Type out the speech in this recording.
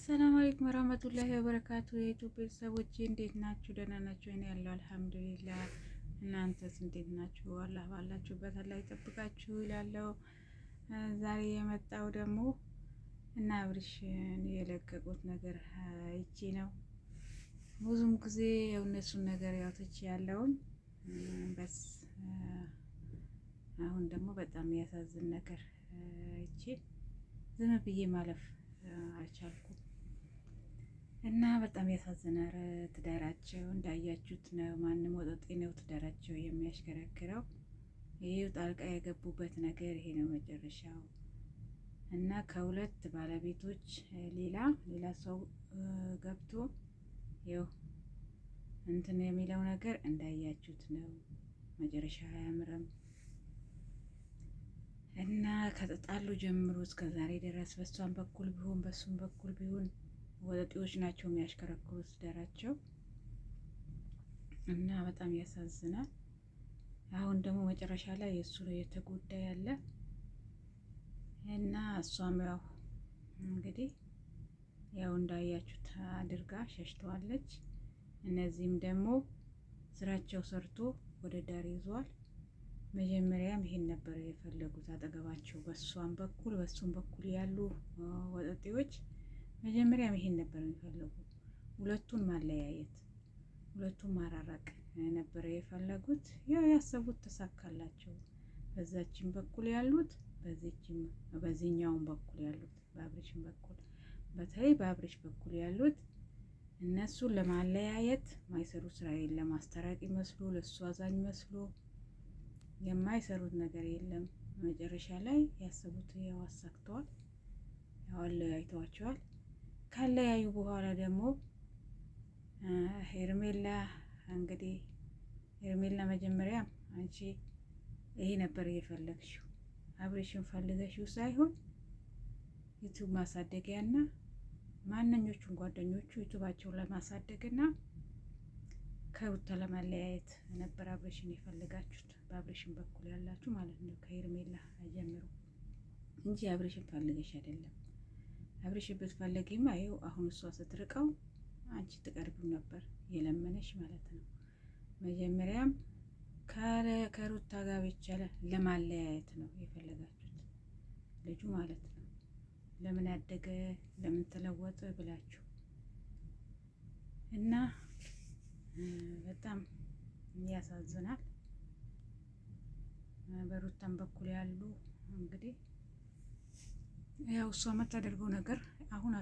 አሰላሙ አለይኩም ወራህመቱላሂ ወበረካቱ። የዩቲዩብ ቤተሰቦቼ እንዴት ናችሁ? ደህና ናችሁ? እኔ ያለው አልሐምዱሊላህ። እናንተስ እንዴት ናችሁ? አላህ ባላችሁበት አላህ ይጠብቃችሁ ይላለው። ዛሬ የመጣው ደግሞ እና አብርሽን የለቀቁት ነገር አይቼ ነው። ብዙም ጊዜ የእነሱን ነገር ያውትቼ ያለውን በስ አሁን ደግሞ በጣም ያሳዝን ነገር አይቼ ዝም ብዬ ማለፍ አልቻልኩም እና በጣም ያሳዝናል። ትዳራቸው እንዳያችሁት ነው። ማንም ወጠጤ ነው ትዳራቸው የሚያሽከረክረው። ይሄው ጣልቃ የገቡበት ነገር ይሄ ነው መጨረሻው። እና ከሁለት ባለቤቶች ሌላ ሰው ገብቶ ይኸው እንትን የሚለው ነገር እንዳያችሁት ነው። መጨረሻ አያምርም። እና ከተጣሉ ጀምሮ እስከ ዛሬ ድረስ በሷም በኩል ቢሆን በሱም በኩል ቢሆን ወጠጤዎች ናቸው የሚያሽከረክሩት ትዳራቸው እና በጣም ያሳዝናል። አሁን ደግሞ መጨረሻ ላይ የእሱ ነው የተጎዳ ያለ እና እሷም ያው እንግዲህ ያው እንዳያችሁት አድርጋ ሸሽተዋለች። እነዚህም ደግሞ ስራቸው ሰርቶ ወደ ዳር ይዟል። መጀመሪያም ይሄን ነበር የፈለጉት አጠገባቸው በሷም በኩል በሱም በኩል ያሉ ወጠጤዎች መጀመሪያም ይሄን ነበር የሚፈልጉ። ሁለቱን ማለያየት፣ ሁለቱን ማራራቅ ነበር የፈለጉት። ያው ያሰቡት ተሳካላቸው። በዛችም በኩል ያሉት በዚህኛውም በኩል ያሉት በአብርሽም በኩል በተለይ በአብርሽ በኩል ያሉት እነሱን ለማለያየት ማይሰሩ ስራ የለም። አስታራቂ መስሎ ለሱ አዛኝ መስሎ የማይሰሩት ነገር የለም። መጨረሻ ላይ ያሰቡት ያው አሳክተዋል። ያው አለያይተዋቸዋል። ካለያዩ በኋላ ደግሞ ሄርሜላ እንግዲህ ሄርሜላ መጀመሪያ አንቺ ይሄ ነበር የፈለግሽው፣ አብርሽን ፈልገሽው ሳይሆን ዩቲዩብ ማሳደጊያና ማንኞቹን ጓደኞቹ ዩቲዩባቸውን ለማሳደግና ከሩታ ለማለያየት ነበር አብርሽን የፈለጋችሁት። በአብርሽን በኩል ያላችሁ ማለት ነው፣ ከሄርሜላ ጀምሮ እንጂ አብርሽን ፈልገሽ አይደለም። አብርሽ ብትፈልጊማ ይኸው አሁን እሷ ስትርቀው አንቺ ትቀርቢው ነበር፣ የለመነሽ ማለት ነው። መጀመሪያም ከሩታ ጋር ብቻ ለማለያየት ነው የፈለጋችሁት ልጁ ማለት ነው። ለምን አደገ ለምን ተለወጠ ብላችሁ እና በጣም ያሳዝናል። በሩታም በኩል ያሉ እንግዲህ ያው እሷ የምታደርገው ነገር አሁን